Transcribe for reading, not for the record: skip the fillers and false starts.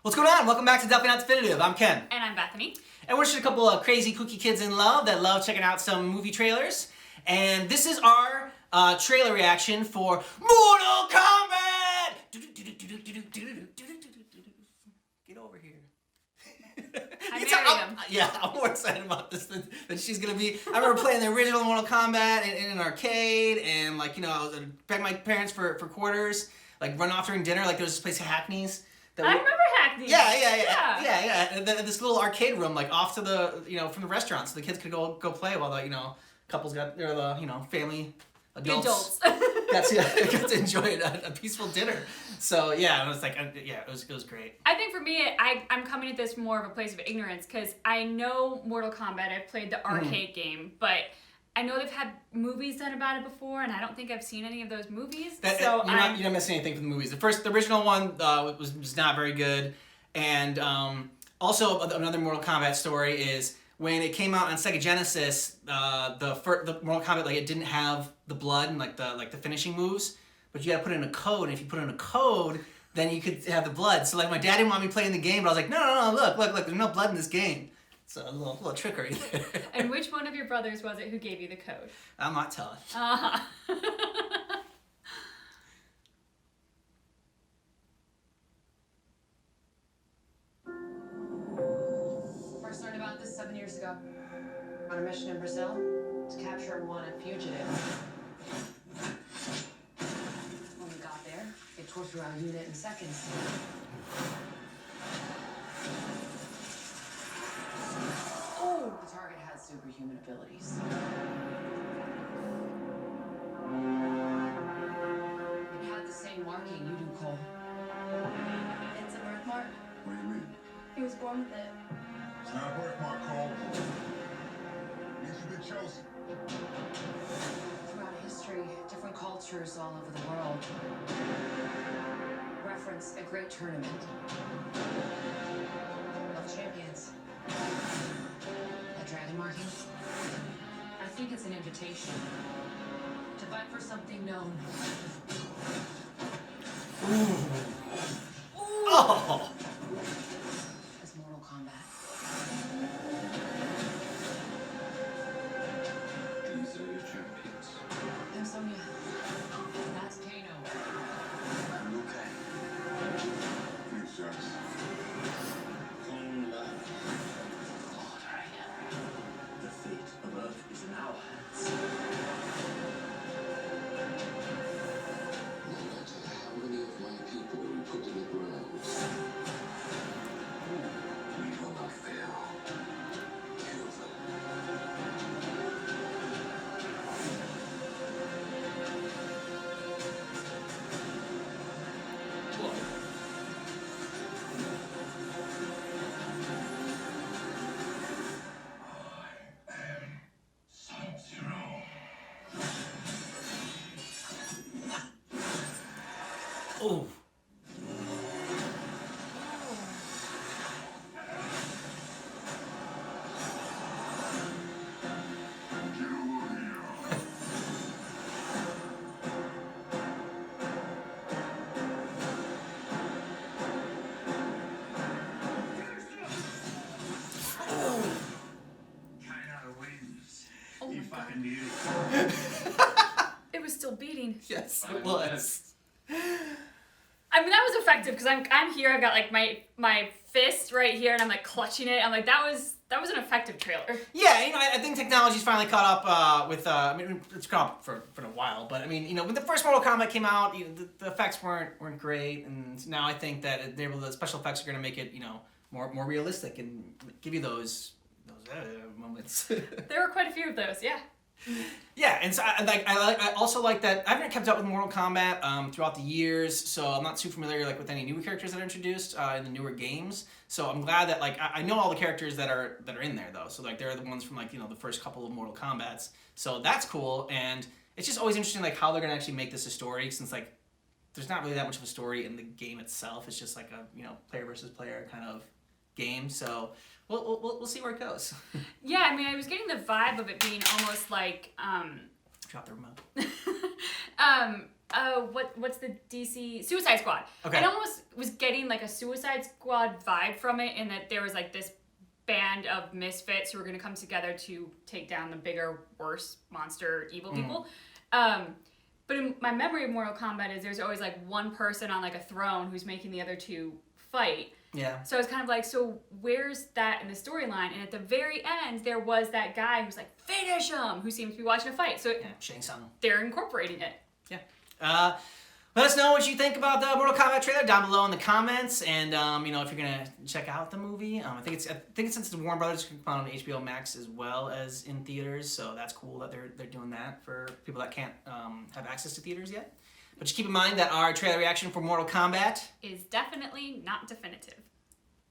What's going on? Welcome back to Definitely Not Definitive. I'm Ken. And I'm Bethany. And we're just a couple of crazy, kooky kids in love that love checking out some movie trailers. And this is our trailer reaction for Mortal Kombat! Get over here. I married him. Yeah, I'm more excited about this than she's gonna be. I remember playing the original Mortal Kombat in an arcade, and like, you know, I was begging my parents for quarters, like run off during dinner. Like there was this place, Hackney's. I remember Hackney. Yeah. And this little arcade room, like off to the, you know, from the restaurant, so the kids could go play while the, you know, couples got, or the, you know, family adults got to enjoy a peaceful dinner. So yeah, it was like, yeah, it was great. I think for me, I'm coming at this more of a place of ignorance because I know Mortal Kombat. I've played the arcade game, but I know they've had movies done about it before, and I don't think I've seen any of those movies. You're not missing anything from the movies. The original one was not very good, and also another Mortal Kombat story is when it came out on Sega Genesis, the Mortal Kombat, like, it didn't have the blood and like the finishing moves, but you got to put in a code, and if you put in a code, then you could have the blood. So like my dad didn't want me playing the game, but I was like, no, look, there's no blood in this game. So a little trickery there. And which one of your brothers was it who gave you the code? I'm not telling. Uh-huh. First learned about this 7 years ago. On a mission in Brazil to capture a wanted fugitive. When we got there, they tore through our unit in seconds. Oh, the target had superhuman abilities. It had the same marking you do, Cole. It's a birthmark. What do you mean? He was born with it. It's not a birthmark, Cole. It means you've been chosen. Throughout history, different cultures all over the world reference a great tournament of champions. That dragon marking? I think it's an invitation to fight for something known. Oh! As Mortal Kombat. These are your champions. I'm Sonya. That's Kano. I'm Liu Kang. Thanks, Jax. Kombat. The fate of Earth is in our hands. No matter how many of my people we put in the ground, we will not fail. Kill them. Sub-Zero. Oh. Kano wins. Oh You my God. fucking beauty. It was still beating. Yes, it was. I mean, that was effective because I'm here. I've got like my fist right here, and I'm like clutching it. I'm like, that was an effective trailer. Yeah, you know, I think technology's finally caught up with. I mean, it's caught up for a while, but I mean, you know, when the first Mortal Kombat came out, you know, the effects weren't great, and now I think that the special effects are going to make it, you know, more realistic and give you those moments. There were quite a few of those, yeah. Yeah, and so I also like that I haven't kept up with Mortal Kombat throughout the years, so I'm not too familiar like with any new characters that are introduced in the newer games. So I'm glad that like I know all the characters that are in there though. So like they're the ones from like, you know, the first couple of Mortal Kombats. So that's cool, and it's just always interesting like how they're gonna actually make this a story, since like there's not really that much of a story in the game itself. It's just like a, you know, player versus player kind of game. So we'll see where it goes. Yeah, I mean, I was getting the vibe of it being almost like Drop the remote. what's the DC Suicide Squad? Okay. It almost was getting like a Suicide Squad vibe from it, in that there was like this band of misfits who were going to come together to take down the bigger, worse monster evil people. But in my memory of Mortal Kombat is there's always like one person on like a throne who's making the other two fight. Yeah. So I was kind of like, so where's that in the storyline? And at the very end, there was that guy who's like, finish him, who seems to be watching a fight. So Yeah, Shang Tsung. they're incorporating it. Yeah. Let us know what you think about the Mortal Kombat trailer down below in the comments, and if you're gonna check out the movie, I think it's since the Warner Brothers can come out on HBO Max as well as in theaters, so that's cool that they're doing that for people that can't have access to theaters yet. But just keep in mind that our trailer reaction for Mortal Kombat Is definitely not definitive.